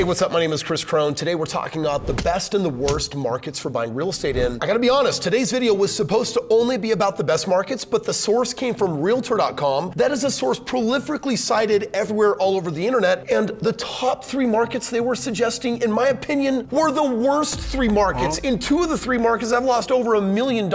Hey, what's up? My name is Kris Krohn. Today we're talking about the best and the worst markets for buying real estate in. I gotta be honest, today's video was supposed to only be about the best markets, but the source came from Realtor.com. That is a source prolifically cited everywhere all over the internet, and the top 3 markets they were suggesting, in my opinion, were the worst 3 markets. In 2 of the 3 markets, I've lost over $1 million.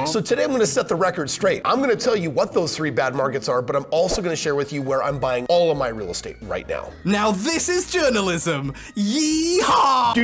So today I'm gonna set the record straight. I'm gonna tell you what those 3 bad markets are, but I'm also gonna share with you where I'm buying all of my real estate right now. Now this is journalism. Yeehaw!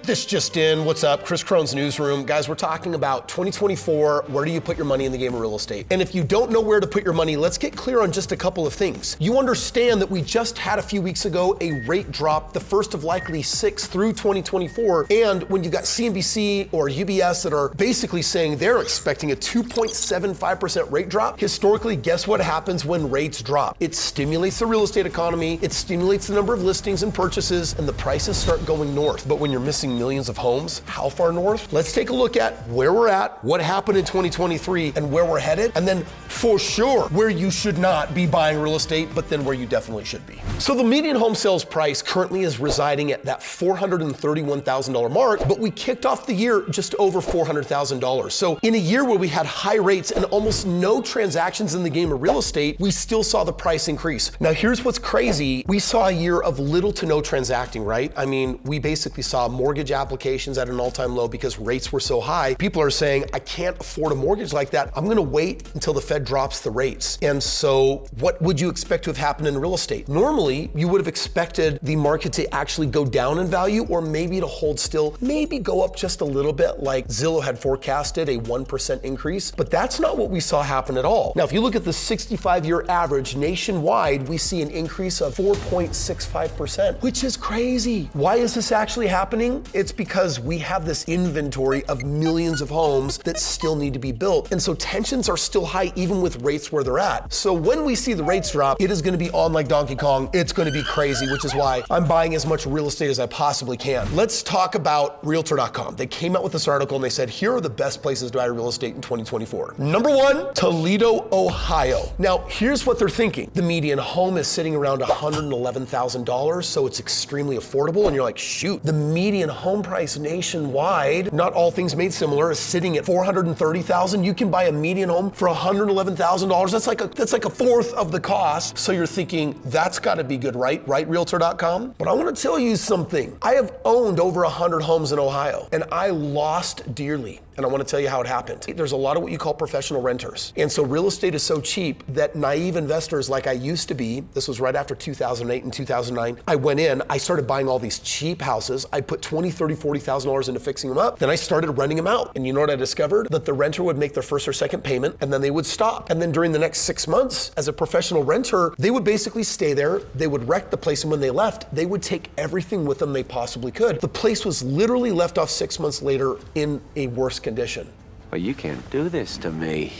This just in. What's up? Kris Krohn's newsroom. Guys, we're talking about 2024. Where do you put your money in the game of real estate? And if you don't know where to put your money, let's get clear on just a couple of things. You understand that we just had a few weeks ago a rate drop, the first of likely 6 through 2024. And when you've got CNBC or UBS that are basically saying they're expecting a 2.75% rate drop, historically, guess what happens when rates drop? It stimulates the real estate economy. It stimulates the number of listings and purchases, and the prices start going north. But when you're missing millions of homes, how far north? Let's take a look at where we're at, what happened in 2023, and where we're headed, and then for sure, where you should not be buying real estate, but then where you definitely should be. So the median home sales price currently is residing at that $431,000 mark, but we kicked off the year just over $400,000. So in a year where we had high rates and almost no transactions in the game of real estate, we still saw the price increase. Now here's what's crazy. We saw a year of little to no transacting, right? I mean, we basically saw mortgage applications at an all-time low because rates were so high. People are saying, I can't afford a mortgage like that. I'm gonna wait until the Fed drops the rates. And so what would you expect to have happened in real estate? Normally, you would have expected the market to actually go down in value or maybe to hold still, maybe go up just a little bit like Zillow had forecasted a 1% increase, but that's not what we saw happen at all. Now, if you look at the 65-year average nationwide, we see an increase of 4.65%, which is crazy. Why is this actually happening? It's because we have this inventory of millions of homes that still need to be built. And so tensions are still high even with rates where they're at. So when we see the rates drop, it is gonna be on like Donkey Kong. It's gonna be crazy, which is why I'm buying as much real estate as I possibly can. Let's talk about Realtor.com. They came out with this article and they said, here are the best places to buy real estate in 2024. Number 1, Toledo, Ohio. Now, here's what they're thinking. The median home is sitting around $111,000, so it's extremely affordable. And you're like, shoot, the median home price nationwide, not all things made similar, is sitting at $430,000. You can buy a median home for $111,000. That's like a fourth of the cost. So you're thinking, that's gotta be good, right? Right, Realtor.com? But I wanna tell you something. I have owned over 100 homes in Ohio, and I lost dearly. And I want to tell you how it happened. There's a lot of what you call professional renters. And so real estate is so cheap that naive investors like I used to be, this was right after 2008 and 2009, I went in, I started buying all these cheap houses. I put $20,000, $30,000, $40,000 into fixing them up. Then I started renting them out. And you know what I discovered? That the renter would make their first or second payment and then they would stop. And then during the next 6 months, as a professional renter, they would basically stay there. They would wreck the place. And when they left, they would take everything with them they possibly could. The place was literally left off 6 months later in a worse condition. Well, you can't do this to me.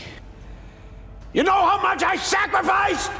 You know how much I sacrificed?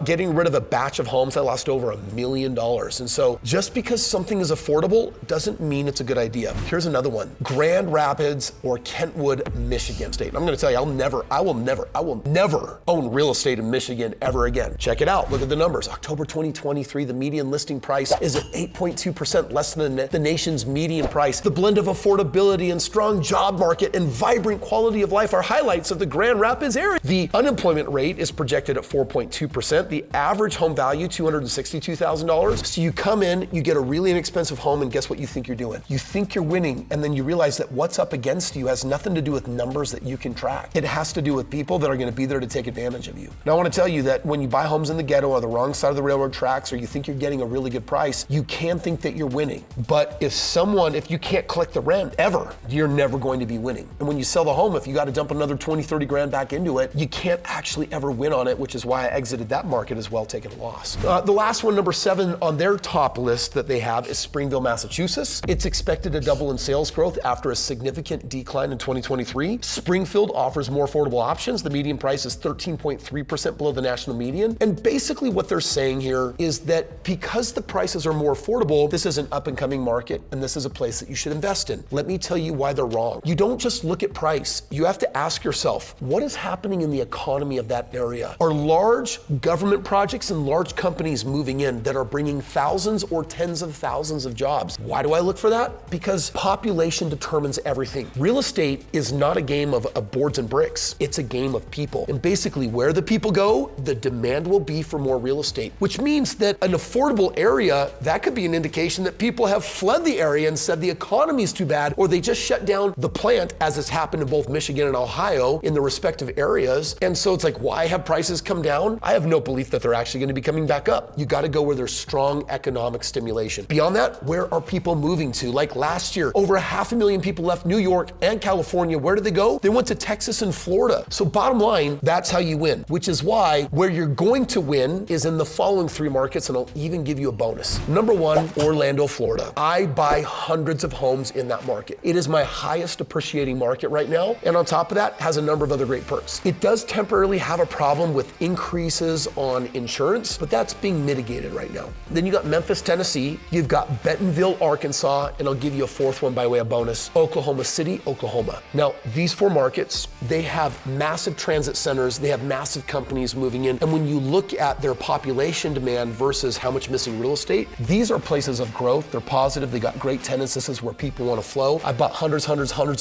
Getting rid of a batch of homes, I lost over $1 million. And so just because something is affordable doesn't mean it's a good idea. Here's another one. Grand Rapids or Kentwood, Michigan State. I'm gonna tell you, I will never own real estate in Michigan ever again. Check it out, look at the numbers. October 2023, the median listing price is at 8.2% less than the nation's median price. The blend of affordability and strong job market and vibrant quality of life are highlights of the Grand Rapids area. The unemployment rate is projected at 4.2%. The average home value, $262,000. So you come in, you get a really inexpensive home, and guess what you think you're doing? You think you're winning, and then you realize that what's up against you has nothing to do with numbers that you can track. It has to do with people that are gonna be there to take advantage of you. Now I wanna tell you that when you buy homes in the ghetto or the wrong side of the railroad tracks, or you think you're getting a really good price, you can think that you're winning. But if you can't collect the rent ever, you're never going to be winning. And when you sell the home, if you gotta dump another 20, 30 grand back into it, you can't actually ever win on it, which is why I exited that market as well, taking a loss. The last one, number 7 on their top list that they have is Springville, Massachusetts. It's expected to double in sales growth after a significant decline in 2023. Springfield offers more affordable options. The median price is 13.3% below the national median. And basically what they're saying here is that because the prices are more affordable, this is an up and coming market and this is a place that you should invest in. Let me tell you why they're wrong. You don't just look at price. You have to ask yourself, what is happening in the economy of that area? Are large government projects and large companies moving in that are bringing thousands or tens of thousands of jobs. Why do I look for that? Because population determines everything. Real estate is not a game of boards and bricks. It's a game of people. And basically where the people go, the demand will be for more real estate, which means that an affordable area, that could be an indication that people have fled the area and said the economy is too bad, or they just shut down the plant, as has happened in both Michigan and Ohio in the respective areas. And so it's like, why have prices come down? I have no belief that they're actually going to be coming back up. You got to go where there's strong economic stimulation. Beyond that, where are people moving to? Like last year, over 500,000 people left New York and California. Where did they go? They went to Texas and Florida. So bottom line, that's how you win, which is why where you're going to win is in the following 3 markets, and I'll even give you a bonus. Number 1, Orlando, Florida. I buy hundreds of homes in that market. It is my highest appreciating market right now, and on top of that, has a number of other great perks. It does temporarily have a problem with increases on insurance, but that's being mitigated right now. Then you got Memphis, Tennessee. You've got Bentonville, Arkansas, and I'll give you a 4th one by way of bonus, Oklahoma City, Oklahoma. Now, these 4 markets, they have massive transit centers, they have massive companies moving in, and when you look at their population demand versus how much missing real estate, these are places of growth. They're positive, they got great tenants. This is where people want to flow. I bought hundreds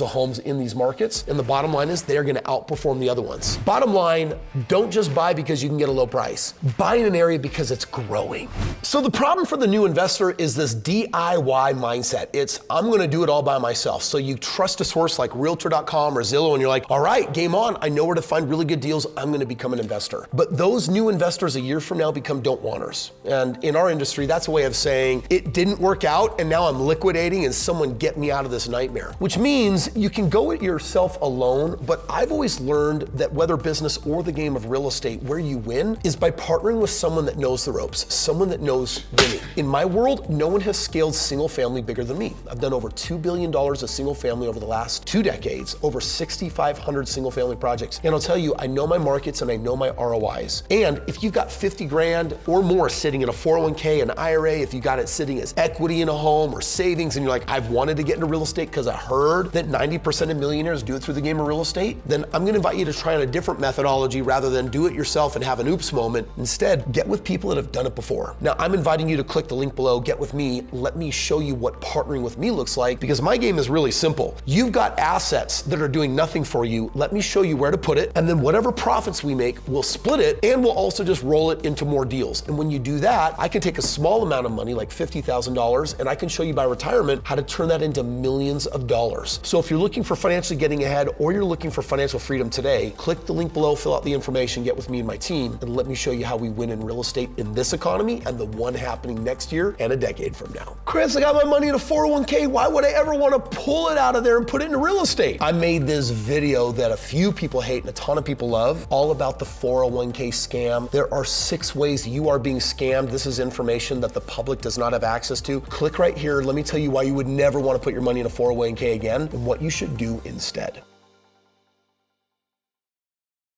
of homes in these markets, and the bottom line is they're going to outperform the other ones. Bottom line, don't just buy because you can get a low price. Buy in an area because it's growing. So the problem for the new investor is this DIY mindset. It's, I'm going to do it all by myself. So you trust a source like Realtor.com or Zillow, and you're like, all right, game on. I know where to find really good deals. I'm going to become an investor. But those new investors a year from now become don't wanters. And in our industry, that's a way of saying it didn't work out and now I'm liquidating and someone get me out of this nightmare. Which means you can go it yourself alone, but I've always learned that whether business or the game of real estate, where you win is by partnering with someone that knows the ropes, someone that knows winning. In my world, no one has scaled single family bigger than me. I've done over $2 billion of single family over the last 2 decades, over 6,500 single family projects. And I'll tell you, I know my markets and I know my ROIs. And if you've got 50 grand or more sitting in a 401k, an IRA, if you got it sitting as equity in a home or savings, and you're like, I've wanted to get into real estate because I heard that 90% of millionaires do it through the game of real estate, then I'm gonna invite you to try on a different methodology rather than do it yourself and have an oops moment. Instead, get with people that have done it before. Now, I'm inviting you to click the link below, get with me, let me show you what partnering with me looks like, because my game is really simple. You've got assets that are doing nothing for you. Let me show you where to put it, and then whatever profits we make, we'll split it, and we'll also just roll it into more deals. And when you do that, I can take a small amount of money, like $50,000, and I can show you by retirement how to turn that into millions of dollars. So if you're looking for financially getting ahead, or you're looking for financial freedom today, click the link below, fill out the information, get with me and my team, and let me show you how we win in real estate in this economy and the one happening next year and a decade from now. Kris, I got my money in a 401k. Why would I ever want to pull it out of there and put it into real estate? I made this video that a few people hate and a ton of people love, all about the 401k scam. There are 6 ways you are being scammed. This is information that the public does not have access to. Click right here. Let me tell you why you would never want to put your money in a 401k again and what you should do instead.